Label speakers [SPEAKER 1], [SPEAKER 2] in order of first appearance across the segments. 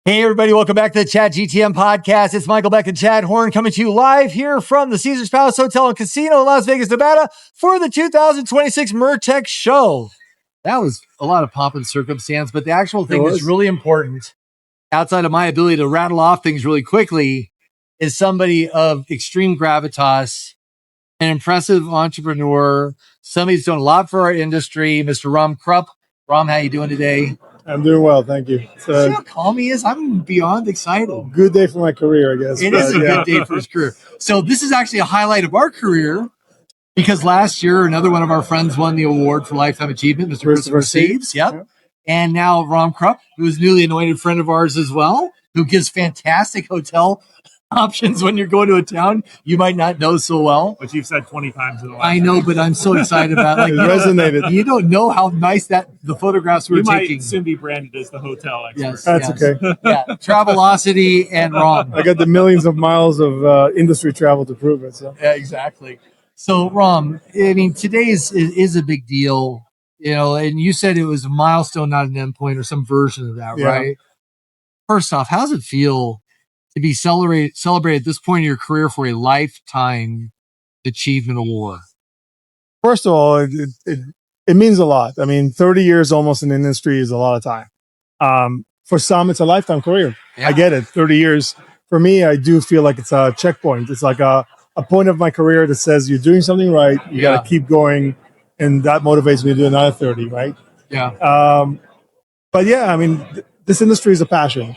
[SPEAKER 1] Hey, everybody. Welcome back to the Chat GTM Podcast. It's Michael Beck and Chad Horn coming to you live here from the Caesars Palace Hotel and Casino in Las Vegas, Nevada for the 2026 MURTEC Show. That was a lot of pomp and circumstance, but the actual thing that's really important, outside of my ability to rattle off things really quickly, is somebody of extreme gravitas, an impressive entrepreneur, somebody who's done a lot for our industry, Mr. Rom Krupp. Rom, how you doing today?
[SPEAKER 2] I'm doing well, thank you.
[SPEAKER 1] See how calm he is? I'm beyond excited.
[SPEAKER 2] Good day for my career, I guess.
[SPEAKER 1] It is a good day for his career. So this is actually a highlight of our career because last year, another one of our friends won the award for Lifetime Achievement, Mr. Christopher Saves. Yep. And now Rom Krupp, who's a newly anointed friend of ours as well, who gives fantastic hotel options when you're going to a town you might not know so well.
[SPEAKER 3] Which you've said 20 times in the last
[SPEAKER 1] I know, but I'm so excited about it.
[SPEAKER 2] It resonated.
[SPEAKER 1] You don't know how nice the photographs we're taking.
[SPEAKER 3] Might soon be branded as the hotel expert.
[SPEAKER 1] Yes,
[SPEAKER 2] That's okay.
[SPEAKER 1] Yeah, Travelocity and Rom.
[SPEAKER 2] I got the millions of miles of industry travel to prove it. So
[SPEAKER 1] Yeah, exactly. So, Rom, I mean, today is a big deal, you know, and you said it was a milestone, not an endpoint or some version of that,
[SPEAKER 2] Yeah.
[SPEAKER 1] right? First off, how does it feel to be celebrated at this point in your career for a Lifetime Achievement Award?
[SPEAKER 2] first of all, it means a lot. I mean, 30 years almost in the industry is a lot of time. For some, it's a lifetime career.
[SPEAKER 1] Yeah.
[SPEAKER 2] I get it. 30 years. For me, I do feel like it's a checkpoint. It's like a point of my career that says you're doing something right. You got to keep going. And that motivates me to do another 30, right?
[SPEAKER 1] Yeah.
[SPEAKER 2] But yeah, I mean, this industry is a passion.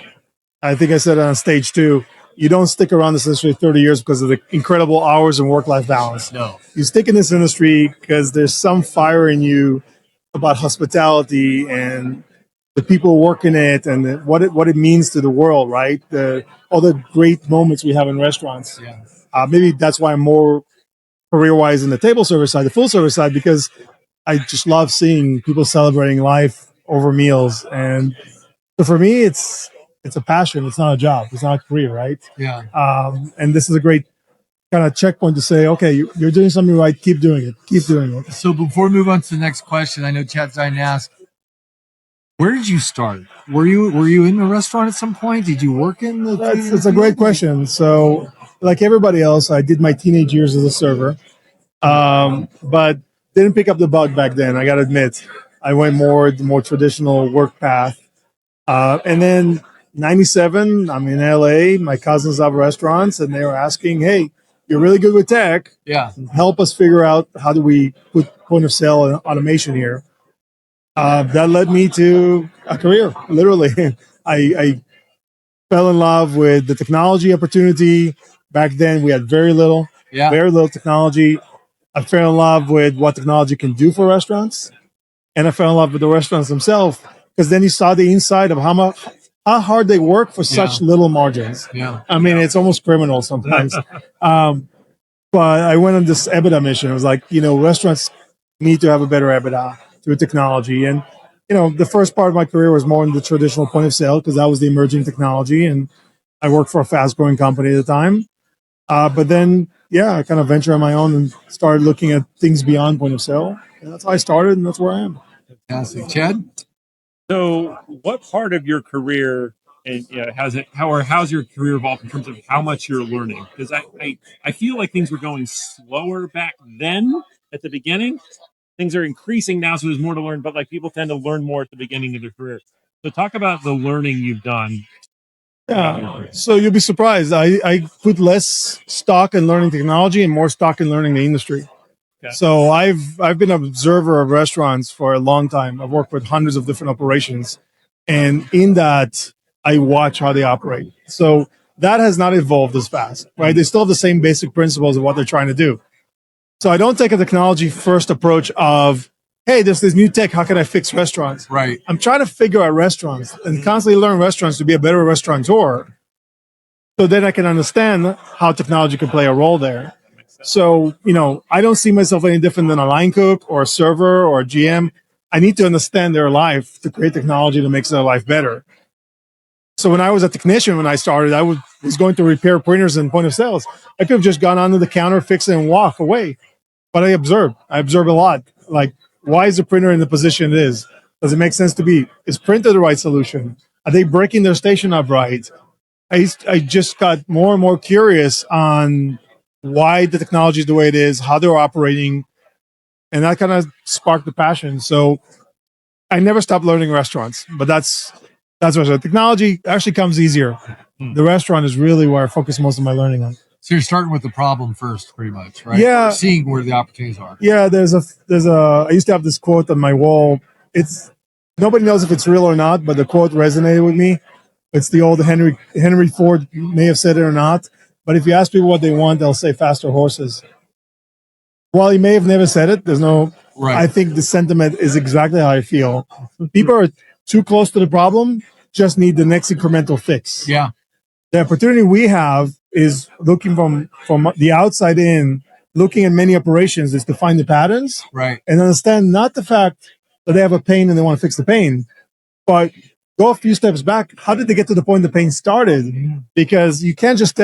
[SPEAKER 2] I think I said it on stage too. You don't stick around this industry 30 years because of the incredible hours and work-life balance.
[SPEAKER 1] No.
[SPEAKER 2] You stick in this industry because there's some fire in you about hospitality and the people working it and what it means to the world, right? All the great moments we have in restaurants.
[SPEAKER 1] Yeah.
[SPEAKER 2] Maybe that's why I'm more career-wise in the table service side, the full service side, because I just love seeing people celebrating life over meals. And so for me, it's a passion. It's not a job. It's not a career, right?
[SPEAKER 1] Yeah.
[SPEAKER 2] And this is a great kind of checkpoint to say, okay, you're doing something right. Keep doing it. Keep doing it.
[SPEAKER 1] So before we move on to the next question, I know Chad's dying to ask, where did you start? Were you in a restaurant at some point? Did you work in the?
[SPEAKER 2] It's a great question. So, like everybody else, I did my teenage years as a server, but didn't pick up the bug back then. I got to admit, I went the more traditional work path, and then. 97, I'm in LA. My cousins have restaurants, and they were asking, "Hey, you're really good with tech.
[SPEAKER 1] Yeah.
[SPEAKER 2] Help us figure out how do we put point of sale and automation here." That led me to a career. Literally, I fell in love with the technology opportunity. Back then, we had very little technology. I fell in love with what technology can do for restaurants, and I fell in love with the restaurants themselves because then you saw the inside of how hard they work for such little margins.
[SPEAKER 1] Yeah.
[SPEAKER 2] I mean, it's almost criminal sometimes. But I went on this EBITDA mission. It was like, restaurants need to have a better EBITDA through technology. And, the first part of my career was more in the traditional point of sale because that was the emerging technology. And I worked for a fast growing company at the time. But then, I kind of ventured on my own and started looking at things beyond point of sale. And that's how I started, and that's where I am.
[SPEAKER 1] Fantastic. Chad?
[SPEAKER 3] So, what part of your career and how's your career evolved in terms of how much you're learning? Because I feel like things were going slower back then at the beginning. Things are increasing now, so there's more to learn. But like people tend to learn more at the beginning of their career. So, talk about the learning you've done.
[SPEAKER 2] Yeah. So you'll be surprised. I put less stock in learning technology and more stock in learning the industry.
[SPEAKER 3] Okay.
[SPEAKER 2] So I've been an observer of restaurants for a long time. I've worked with hundreds of different operations, and in that I watch how they operate. So that has not evolved as fast, right? They still have the same basic principles of what they're trying to do. So I don't take a technology first approach of, hey, there's this new tech. How can I fix restaurants?
[SPEAKER 1] Right.
[SPEAKER 2] I'm trying to figure out restaurants and constantly learn restaurants to be a better restaurateur. So then I can understand how technology can play a role there. So, I don't see myself any different than a line cook or a server or a GM. I need to understand their life to create technology that makes their life better. So when I was a technician, when I started, I was going to repair printers and point of sales. I could have just gone onto the counter, fix it, and walk away. But I observed a lot. Like, why is the printer in the position it is? Does it make sense to be? Is printer the right solution? Are they breaking their station up right? I just got more and more curious on why the technology is the way it is, how they're operating, and that kind of sparked the passion. So I never stopped learning restaurants, but that's what the technology actually comes easier. The restaurant is really where I focus most of my learning on.
[SPEAKER 1] So you're starting with the problem first, pretty much, right?
[SPEAKER 2] Yeah.
[SPEAKER 1] Seeing where the opportunities are.
[SPEAKER 2] Yeah, there's a I used to have this quote on my wall. It's nobody knows if it's real or not, but the quote resonated with me. It's the old Henry Ford may have said it or not, but if you ask people what they want, they'll say faster horses. While he may have never said it, there's no
[SPEAKER 1] Right.
[SPEAKER 2] I think the sentiment is exactly how I feel. People are too close to the problem, just need the next incremental fix.
[SPEAKER 1] Yeah.
[SPEAKER 2] The opportunity we have is looking from the outside in, looking at many operations, is to find the patterns,
[SPEAKER 1] right,
[SPEAKER 2] and understand not the fact that they have a pain and they want to fix the pain, but go a few steps back. How did they get to the point the pain started? Because you can't just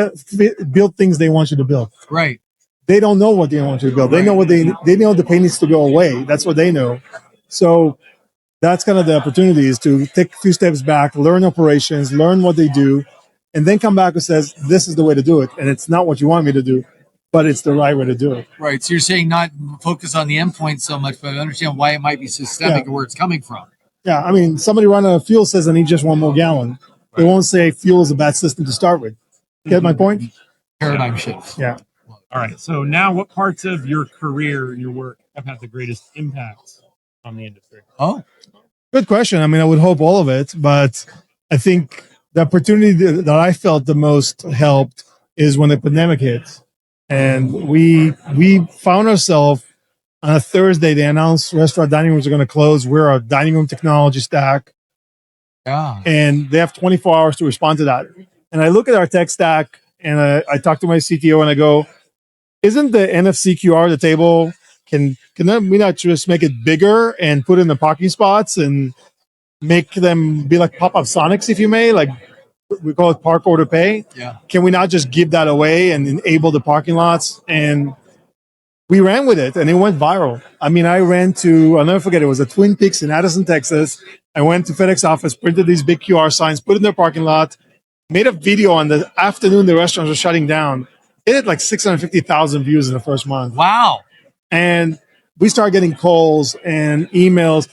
[SPEAKER 2] build things they want you to build.
[SPEAKER 1] Right.
[SPEAKER 2] They don't know what they want you to build. They know what they know the pain needs to go away. That's what they know. So that's kind of the opportunity, is to take a few steps back, learn operations, learn what they do, and then come back and says, this is the way to do it. And it's not what you want me to do, but it's the right way to do it.
[SPEAKER 1] Right. So you're saying not focus on the endpoint so much, but understand why it might be systemic and where it's coming from.
[SPEAKER 2] Yeah. I mean, somebody running a fuel says I need just one more gallon. Right. They won't say fuel is a bad system to start with. Get my point?
[SPEAKER 1] Paradigm shift.
[SPEAKER 2] Yeah.
[SPEAKER 3] All right. So now what parts of your career and your work have had the greatest impact on the industry?
[SPEAKER 1] Oh,
[SPEAKER 2] good question. I mean, I would hope all of it, but I think the opportunity that I felt the most helped is when the pandemic hit. And we found ourselves on a Thursday, they announced restaurant dining rooms are going to close. We're a dining room technology stack.
[SPEAKER 1] Yeah.
[SPEAKER 2] And they have 24 hours to respond to that. And I look at our tech stack and I talk to my CTO and I go, isn't the NFC QR the table? Can we not just make it bigger and put in the parking spots and make them be like pop-up Sonics, if you may, like we call it park order pay?
[SPEAKER 1] Yeah.
[SPEAKER 2] Can we not just give that away and enable the parking lots? And we ran with it and it went viral. I mean, I ran to, I'll never forget, it was a Twin Peaks in Addison, Texas. I went to FedEx office, printed these big QR signs, put it in their parking lot, made a video on the afternoon the restaurants were shutting down. It had like 650,000 views in the first month.
[SPEAKER 1] Wow.
[SPEAKER 2] And we started getting calls and emails.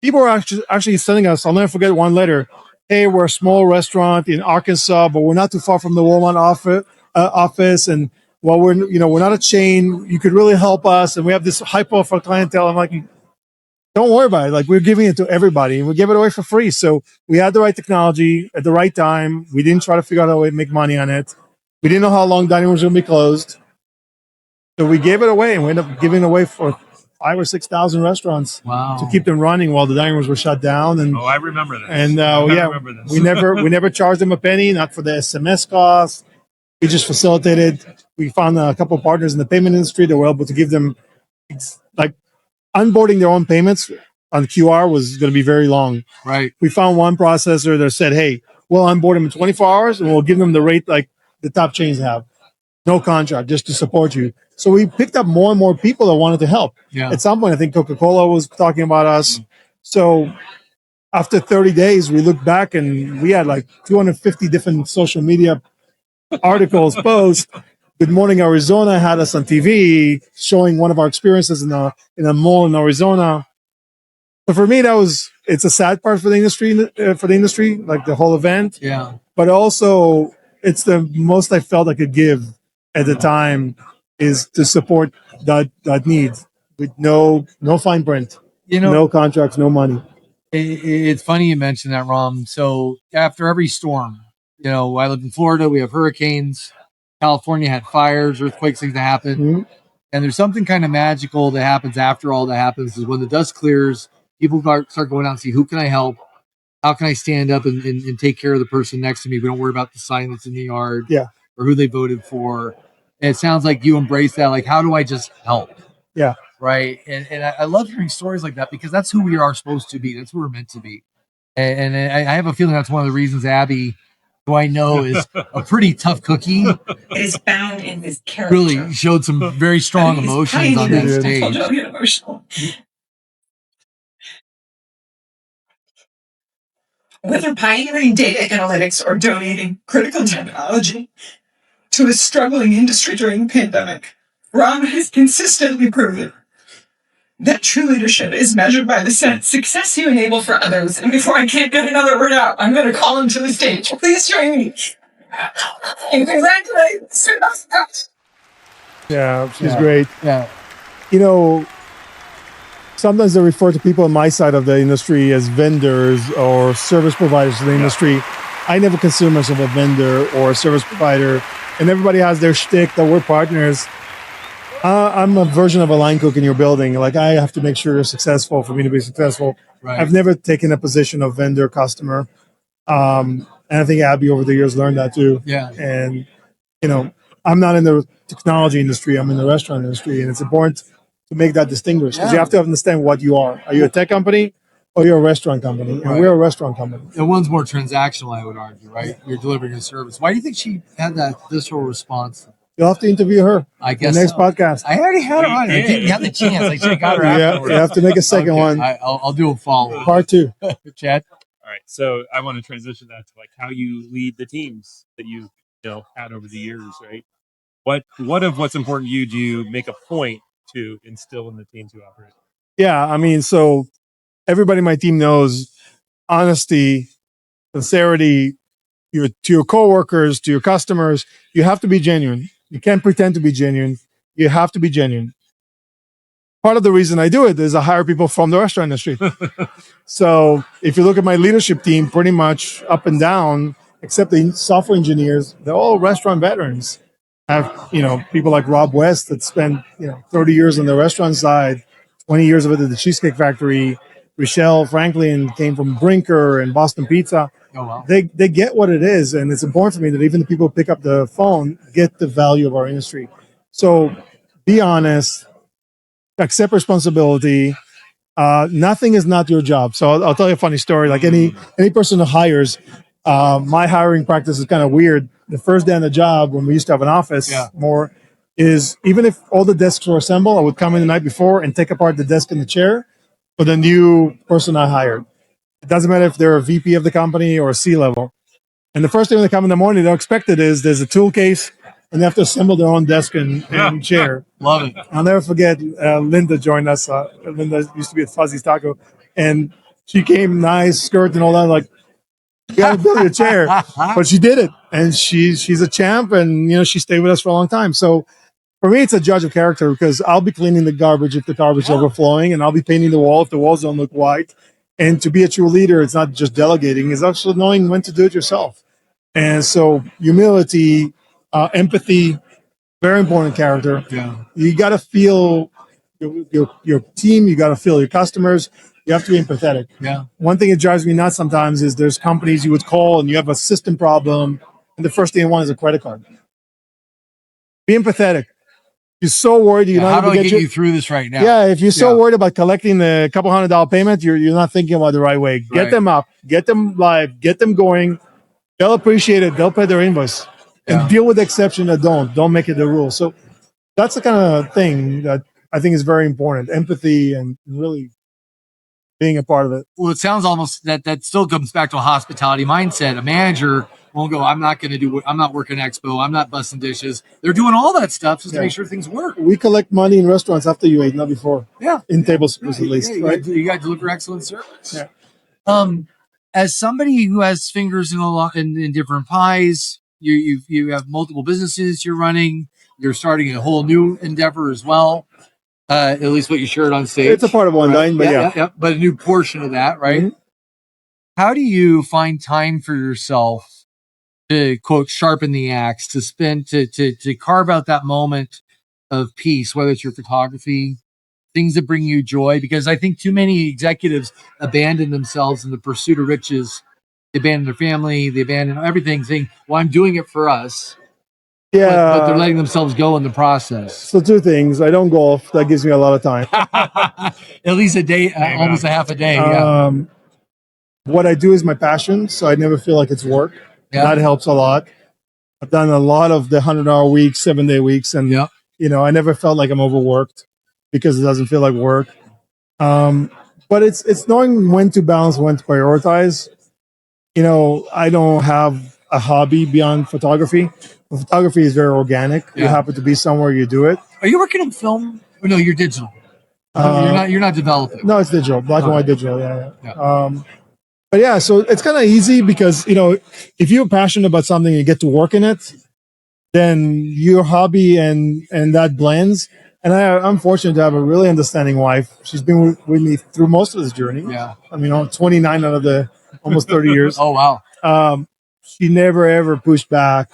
[SPEAKER 2] People were actually sending us, I'll never forget one letter. Hey, we're a small restaurant in Arkansas, but we're not too far from the Walmart office. And while we're not a chain, you could really help us. And we have this high profile clientele. I'm like, don't worry about it. Like, we're giving it to everybody and we give it away for free. So we had the right technology at the right time. We didn't try to figure out a way to make money on it. We didn't know how long dining rooms were going to be closed. So we gave it away and we ended up giving it away for 5,000 or 6,000 restaurants to keep them running while the dining rooms were shut down. And
[SPEAKER 3] I remember that.
[SPEAKER 2] And remember this. we never charged them a penny, not for the SMS costs. We just facilitated. We found a couple of partners in the payment industry that were able to give them, like, onboarding their own payments on QR was going to be very long.
[SPEAKER 1] Right.
[SPEAKER 2] We found one processor that said, hey, we'll onboard them in 24 hours and we'll give them the rate like the top chains have. No contract, just to support you. So we picked up more and more people that wanted to help.
[SPEAKER 1] Yeah.
[SPEAKER 2] At some point, I think Coca-Cola was talking about us. So after 30 days, we looked back and we had like 250 different social media articles, posts. Good Morning Arizona had us on TV showing one of our experiences in a mall in Arizona. But for me, it's a sad part for the industry, like the whole event.
[SPEAKER 1] Yeah.
[SPEAKER 2] But also, it's the most I felt I could give at the time is to support that need with no fine print, no contracts, no money.
[SPEAKER 1] It's funny you mentioned that, Rom. So after every storm, I live in Florida, we have hurricanes. California had fires, earthquakes, things that happen. Mm-hmm. And there's something kind of magical that happens after all that happens is when the dust clears, people start going out and see, who can I help? How can I stand up and take care of the person next to me? We don't worry about the sign that's in the yard or who they voted for. And it sounds like you embrace that. Like, how do I just help?
[SPEAKER 2] Yeah.
[SPEAKER 1] Right. And I love hearing stories like that because that's who we are supposed to be. That's who we're meant to be. And I have a feeling that's one of the reasons Abby, who I know is a pretty tough cookie,
[SPEAKER 4] is bound in his character.
[SPEAKER 1] Really showed some very strong emotions on that stage.
[SPEAKER 4] Whether pioneering data analytics or donating critical technology to a struggling industry during the pandemic, Rom has consistently proven that true leadership is measured by the success you enable for others. And before I can't get another word out, I'm going to call him to the stage. Please join me and congratulate Mr. Scott.
[SPEAKER 2] Yeah, she's great.
[SPEAKER 1] Yeah.
[SPEAKER 2] You know, sometimes they refer to people on my side of the industry as vendors or service providers to the industry. I never consider myself a vendor or a service provider, and everybody has their shtick that we're partners. I'm a version of a line cook in your building. Like, I have to make sure you're successful for me to be successful.
[SPEAKER 1] Right.
[SPEAKER 2] I've never taken a position of vendor customer. And I think Abby over the years learned that too.
[SPEAKER 1] Yeah.
[SPEAKER 2] And, you know, I'm not in the technology industry. I'm in the restaurant industry. And it's important to make that distinguish because you have to understand what you are. Are you a tech company or you're a restaurant company? And we're a restaurant company.
[SPEAKER 1] And one's more transactional, I would argue, right? You're delivering a service. Why do you think she had that visceral response?
[SPEAKER 2] You'll have to interview her.
[SPEAKER 1] I guess
[SPEAKER 2] the next
[SPEAKER 1] so.
[SPEAKER 2] podcast.
[SPEAKER 1] I already had her on. I didn't have the chance. I should have got her afterwards.
[SPEAKER 2] You have to make a second one.
[SPEAKER 1] I'll do a follow-up.
[SPEAKER 2] Part 2.
[SPEAKER 1] Chad?
[SPEAKER 3] All right, so I want to transition that to like how you lead the teams that you had over the years, right? What of what's important to you do you make a point to instill in the teams you operate?
[SPEAKER 2] Yeah, I mean, so everybody in my team knows honesty, sincerity, to your coworkers, to your customers. You have to be genuine. You can't pretend to be genuine. You have to be genuine. Part of the reason I do it is I hire people from the restaurant industry. So if you look at my leadership team, pretty much up and down, except the software engineers, they're all restaurant veterans. I have, people like Rob West that spent, 30 years on the restaurant side, 20 years of it at the Cheesecake Factory. Rochelle Franklin came from Brinker and Boston Pizza.
[SPEAKER 1] Oh, wow.
[SPEAKER 2] They get what it is, and it's important for me that even the people who pick up the phone get the value of our industry. So be honest, accept responsibility. Nothing is not your job. So I'll tell you a funny story. Like any person who hires, my hiring practice is kind of weird. The first day on the job, when we used to have an office is even if all the desks were assembled, I would come in the night before and take apart the desk and the chair for the new person I hired. It doesn't matter if they're a VP of the company or a C-level. And the first thing when they come in the morning, they'll expect it is there's a tool case and they have to assemble their own desk and chair.
[SPEAKER 1] Love it.
[SPEAKER 2] I'll never forget, Linda joined us. Linda used to be at Fuzzy's Taco. And she came nice, skirt and all that, like, you got to build your chair. But she did it. And she's a champ and, she stayed with us for a long time. So for me, it's a judge of character because I'll be cleaning the garbage if the garbage is overflowing, and I'll be painting the wall if the walls don't look white. And to be a true leader, it's not just delegating, it's also knowing when to do it yourself. And so humility, empathy, very important character.
[SPEAKER 1] Yeah.
[SPEAKER 2] You got to feel your team, you got to feel your customers. You have to be empathetic.
[SPEAKER 1] Yeah.
[SPEAKER 2] One thing that drives me nuts sometimes is there's companies you would call and you have a system problem, and the first thing you want is a credit card. Be empathetic. You're so worried you're not
[SPEAKER 1] how do
[SPEAKER 2] able to
[SPEAKER 1] I get you through this right now?
[SPEAKER 2] Yeah, if you're so worried about collecting the couple $100 payment, you're not thinking about it the right way. Get them up, get them live, get them going. They'll appreciate it. They'll pay their invoice. And deal with the exception that don't make it the rule. So that's the kind of thing that I think is very important. Empathy and really being a part of it.
[SPEAKER 1] Well, it sounds almost that still comes back to a hospitality mindset. A manager won't go, I'm not working expo. I'm not busting dishes. They're doing all that stuff just to make sure things work.
[SPEAKER 2] We collect money in restaurants after you ate, not before.
[SPEAKER 1] Yeah.
[SPEAKER 2] In table service at least, right?
[SPEAKER 1] You got to deliver excellent service.
[SPEAKER 2] Yeah.
[SPEAKER 1] As somebody who has fingers in different pies, you have multiple businesses you're running. You're starting a whole new endeavor as well. At least what you shared on stage.
[SPEAKER 2] It's a part of one line, but
[SPEAKER 1] but a new portion of that, right? Mm-hmm. How do you find time for yourself to, quote, sharpen the axe, to spend, to carve out that moment of peace, whether it's your photography, things that bring you joy? Because I think too many executives abandon themselves in the pursuit of riches. They abandon their family, they abandon everything, saying, well, I'm doing it for us.
[SPEAKER 2] Yeah.
[SPEAKER 1] But they're letting themselves go in the process.
[SPEAKER 2] So two things. I don't golf. That gives me a lot of time.
[SPEAKER 1] At least a day, almost a half a day.
[SPEAKER 2] What I do is my passion, so I never feel like it's work.
[SPEAKER 1] Yeah.
[SPEAKER 2] That helps a lot. I've done a lot of the 100-hour weeks, 7-day weeks, and I never felt like I'm overworked because it doesn't feel like work. But it's knowing when to balance, when to prioritize. I don't have a hobby beyond photography. Photography is very organic. You
[SPEAKER 1] Yeah.
[SPEAKER 2] happen to be somewhere, you do it.
[SPEAKER 1] Are you working in film? Or no, you're digital. You're not developing.
[SPEAKER 2] No, it's digital, black and white digital. Yeah.
[SPEAKER 1] Yeah.
[SPEAKER 2] But yeah, so it's kind of easy because if you're passionate about something and you get to work in it, then your hobby and that blends. And I'm fortunate to have a really understanding wife. She's been with me through most of this journey.
[SPEAKER 1] Yeah.
[SPEAKER 2] I mean, 29 out of the almost 30 years.
[SPEAKER 1] Oh wow.
[SPEAKER 2] She never ever pushed back.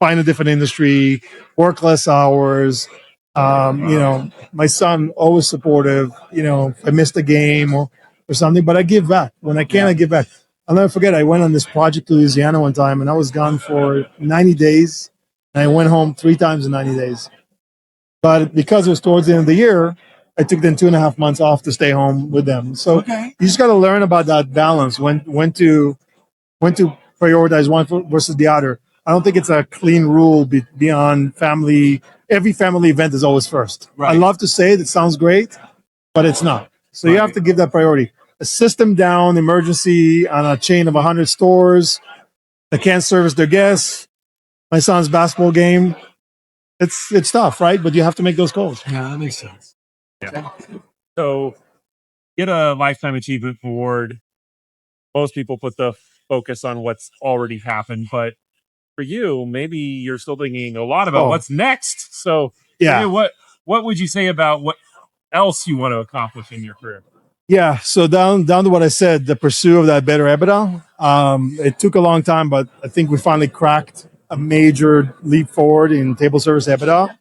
[SPEAKER 2] Find a different industry, work less hours. My son always supportive. If I missed a game or something, but I give back when I can. I give back. I'll never forget. I went on this project to Louisiana one time, and I was gone for 90 days, and I went home 3 times in 90 days. But because it was towards the end of the year, I took them 2.5 months off to stay home with them. So
[SPEAKER 1] Okay.
[SPEAKER 2] you just got to learn about that balance. When to prioritize one versus the other. I don't think it's a clean rule beyond family. Every family event is always first.
[SPEAKER 1] Right.
[SPEAKER 2] I love to say it sounds great, but it's not. So you have to give that priority. A system down emergency on a chain of 100 stores that can't service their guests. My son's basketball game. It's tough, right? But you have to make those calls.
[SPEAKER 1] Yeah, that makes sense.
[SPEAKER 3] Yeah. So get a lifetime achievement award. Most people put the focus on what's already happened, but for you, maybe you're still thinking a lot about what's next. So
[SPEAKER 2] Yeah.
[SPEAKER 3] what would you say about what else you want to accomplish in your career?
[SPEAKER 2] Yeah, so down to what I said, the pursuit of that better EBITDA. It took a long time, but I think we finally cracked a major leap forward in table service EBITDA.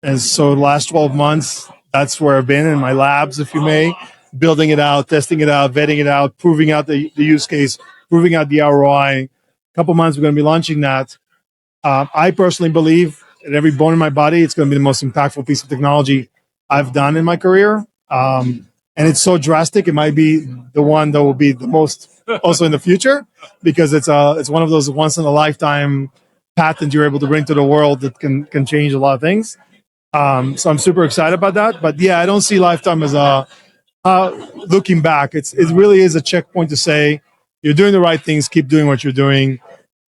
[SPEAKER 2] And so the last 12 months, that's where I've been in my labs, if you may, building it out, testing it out, vetting it out, proving out the use case, proving out the ROI. A couple months, we're going to be launching that. I personally believe in every bone in my body, it's going to be the most impactful piece of technology I've done in my career. And it's so drastic, it might be the one that will be the most also in the future, because it's one of those once in a lifetime patents you're able to bring to the world that can change a lot of things. So I'm super excited about that. But yeah, I don't see lifetime as looking back. It really is a checkpoint to say you're doing the right things, keep doing what you're doing.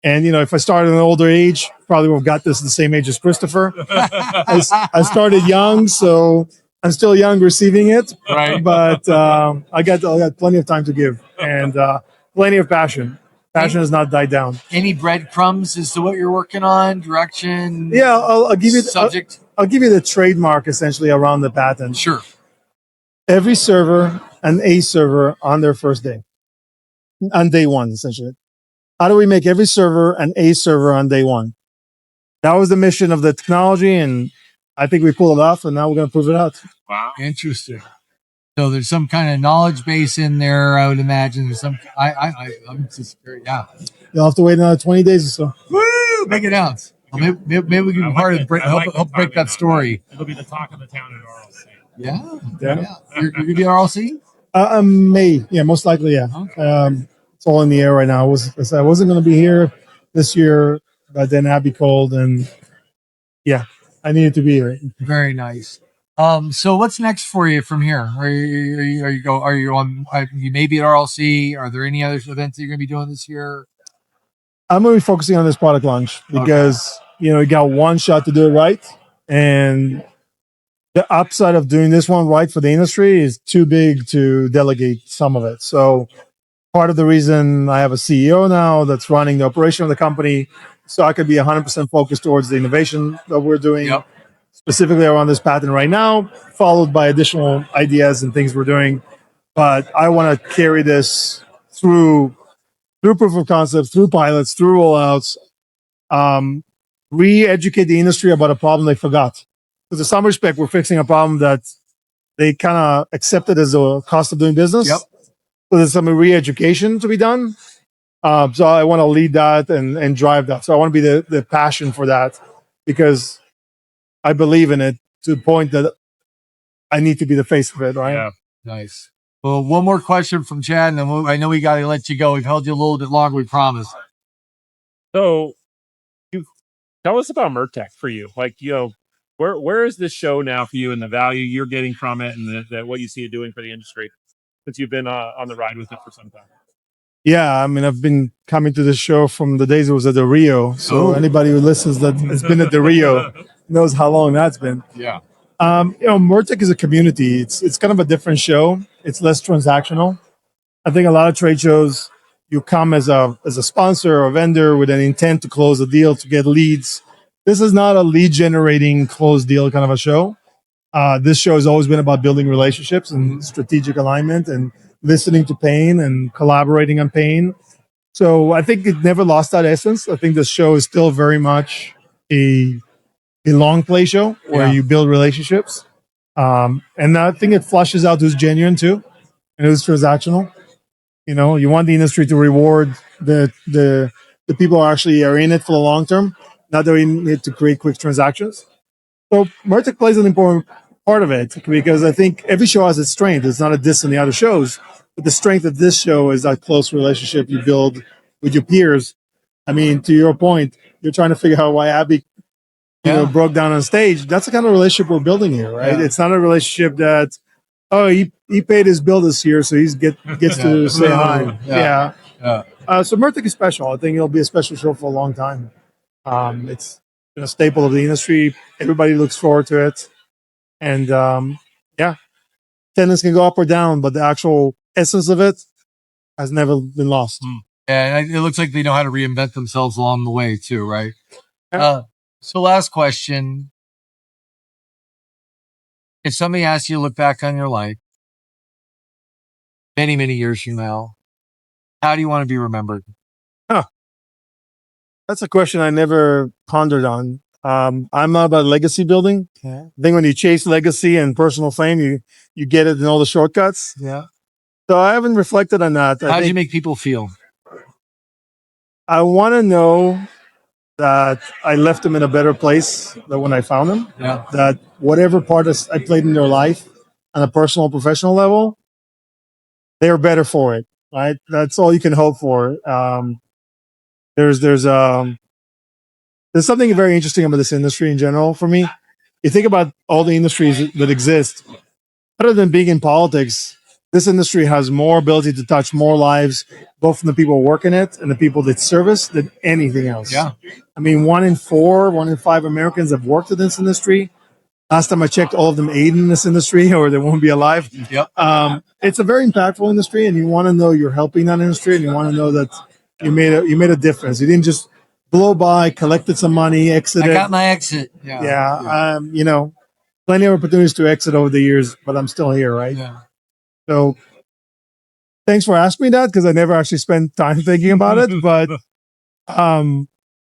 [SPEAKER 2] And if I started at an older age, probably would have got this at the same age as Christopher. I started young, so I'm still young receiving it.
[SPEAKER 1] Right.
[SPEAKER 2] But I got plenty of time to give and plenty of passion. Passion has not died down.
[SPEAKER 1] Any breadcrumbs as to what you're working on? Direction?
[SPEAKER 2] Yeah, I'll give you
[SPEAKER 1] subject.
[SPEAKER 2] I'll give you the trademark essentially around the patent.
[SPEAKER 1] Sure.
[SPEAKER 2] Every server and a server on their first day, on day one, essentially. How do we make every server an A server on day one? That was the mission of the technology, and I think we pulled it off, and now we're going to prove it out.
[SPEAKER 3] Wow.
[SPEAKER 1] Interesting. So there's some kind of knowledge base in there, I would imagine. There's some. I'm just yeah.
[SPEAKER 2] You'll have to wait another 20 days or so.
[SPEAKER 1] Woo! Make it out. Well, maybe we can be part of help break that story.
[SPEAKER 3] It'll be the talk of the town at RLC.
[SPEAKER 1] Yeah. You're gonna be at RLC?
[SPEAKER 2] May. Yeah, most likely. Yeah.
[SPEAKER 1] Okay.
[SPEAKER 2] It's all in the air right now. I wasn't going to be here this year, but then Abby called, and yeah, I needed to be here.
[SPEAKER 1] Very nice. So what's next for you from here? Are you on? You may be at RLC. Are there any other events that you're going to be doing this year?
[SPEAKER 2] I'm going to be focusing on this product launch because you got one shot to do it right, and the upside of doing this one right for the industry is too big to delegate some of it. So part of the reason I have a CEO now that's running the operation of the company, so I could be 100% focused towards the innovation that we're doing.
[SPEAKER 1] Yep.
[SPEAKER 2] Specifically around this patent right now, followed by additional ideas and things we're doing. But I want to carry this through proof of concepts, through pilots, through rollouts, re-educate the industry about a problem they forgot. Because in some respect, we're fixing a problem that they kind of accepted as a cost of doing business.
[SPEAKER 1] Yep.
[SPEAKER 2] So there's some re-education to be done. So I want to lead that and drive that. So I want to be the passion for that, because I believe in it to the point that I need to be the face of it, right?
[SPEAKER 3] Yeah.
[SPEAKER 1] Nice. Well, one more question from Chad, and then I know we got to let you go. We've held you a little bit longer, we promise.
[SPEAKER 3] So, you tell us about MURTEC for you. Like, where is this show now for you, and the value you're getting from it, and what you see it doing for the industry since you've been on the ride with it for some time?
[SPEAKER 2] Yeah, I mean, I've been coming to the show from the days it was at the Rio. So anybody who listens that has been at the Rio knows how long that's been.
[SPEAKER 3] Yeah.
[SPEAKER 2] MURTEC is a community. It's kind of a different show. It's less transactional. I think a lot of trade shows, you come as a sponsor or a vendor with an intent to close a deal to get leads. This is not a lead generating closed deal kind of a show. This show has always been about building relationships and strategic alignment and listening to pain and collaborating on pain. So I think it never lost that essence. I think this show is still very much a long play show where you build relationships. And I think it flushes out who's genuine too and who's transactional. You know, you want the industry to reward the people who actually are in it for the long term, not that we need to create quick transactions. So MURTEC plays an important part of it because I think every show has its strength. It's not a diss on the other shows, but the strength of this show is that close relationship you build with your peers. I mean, to your point, you're trying to figure out why Abby, broke down on stage. That's the kind of relationship we're building here, right? Yeah. It's not a relationship that, he paid his bill this year, so he gets to say hi. Yeah. So MURTEC is special. I think it'll be a special show for a long time. It's been a staple of the industry. Everybody looks forward to it. And attendance can go up or down, but the actual essence of it has never been lost.
[SPEAKER 1] Yeah, and it looks like they know how to reinvent themselves along the way too, right?
[SPEAKER 2] Yeah.
[SPEAKER 1] So last question. If somebody asks you to look back on your life many, many years from now, how do you want to be remembered?
[SPEAKER 2] That's a question I never pondered on. I'm not about legacy building.
[SPEAKER 1] Okay.
[SPEAKER 2] I think when you chase legacy and personal fame, you get it in all the shortcuts.
[SPEAKER 1] Yeah.
[SPEAKER 2] So I haven't reflected on that.
[SPEAKER 1] How do you make people feel?
[SPEAKER 2] I want to know that I left them in a better place than when I found them.
[SPEAKER 1] Yeah.
[SPEAKER 2] That whatever part I played in their life on a personal, professional level, they were better for it. Right. That's all you can hope for. There's something very interesting about this industry in general for me. You think about all the industries that exist, other than being in politics, this industry has more ability to touch more lives, both from the people who work in it and the people that service, than anything else.
[SPEAKER 1] Yeah.
[SPEAKER 2] I mean, 1 in 4, 1 in 5 Americans have worked in this industry. Last time I checked, all of them ate in this industry or they won't be alive.
[SPEAKER 1] Yep.
[SPEAKER 2] It's a very impactful industry, and you want to know you're helping that industry, and you want to know that you made a difference. You didn't just blow by, collected some money, exited.
[SPEAKER 1] I got my exit.
[SPEAKER 2] Yeah. Plenty of opportunities to exit over the years, but I'm still here, right?
[SPEAKER 1] Yeah.
[SPEAKER 2] So thanks for asking me that, because I never actually spent time thinking about it. But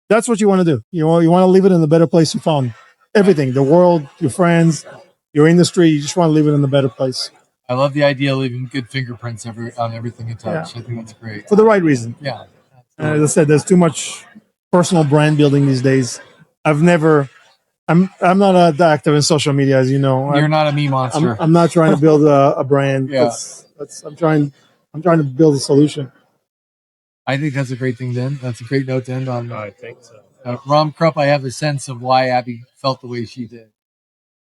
[SPEAKER 2] that's what you want to do. You want to leave it in the better place you found everything, the world, your friends, your industry. You just want to leave it in a better place.
[SPEAKER 1] I love the idea of leaving good fingerprints on everything you touch.
[SPEAKER 2] Yeah.
[SPEAKER 1] I think that's great.
[SPEAKER 2] For the right reason.
[SPEAKER 1] Yeah.
[SPEAKER 2] As I said, there's too much personal brand building these days. I'm not active in social media, as you know.
[SPEAKER 1] You're not a me monster.
[SPEAKER 2] I'm not trying to build a brand.
[SPEAKER 1] Yeah.
[SPEAKER 2] I'm trying to build a solution.
[SPEAKER 1] I think that's a great thing then. That's a great note to end on.
[SPEAKER 3] I think so.
[SPEAKER 1] Rom Krupp, I have a sense of why Abby felt the way she did.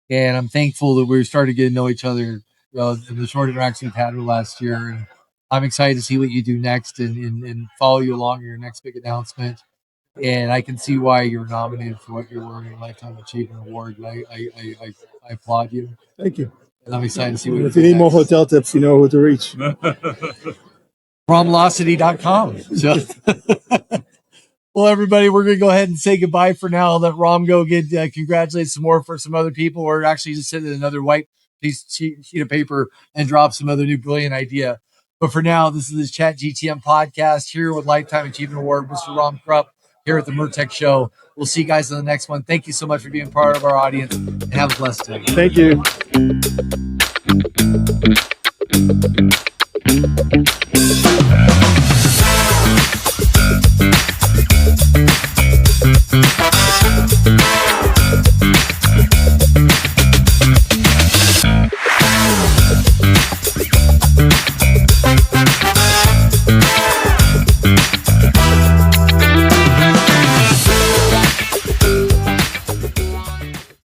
[SPEAKER 1] And I'm thankful that we started getting to know each other in the short interaction we've had last year. And I'm excited to see what you do next and follow you along in your next big announcement. And I can see why you're nominated for what you're wearing, Lifetime Achievement Award. I applaud you.
[SPEAKER 2] Thank you.
[SPEAKER 1] And I'm excited to see what
[SPEAKER 2] if you need more hotel tips, you know who to reach.
[SPEAKER 1] Romlocity.com. So, well, everybody, we're going to go ahead and say goodbye for now. I'll let Rom go congratulate some more for some other people, or actually just send another white sheet of paper and drop some other new brilliant idea. But for now, this is the Chat GTM Podcast here with Lifetime Achievement Award, Mr. Rom Krupp, here at the MURTEC Show. We'll see you guys in the next one. Thank you so much for being part of our audience, and have a blessed day.
[SPEAKER 2] Thank you.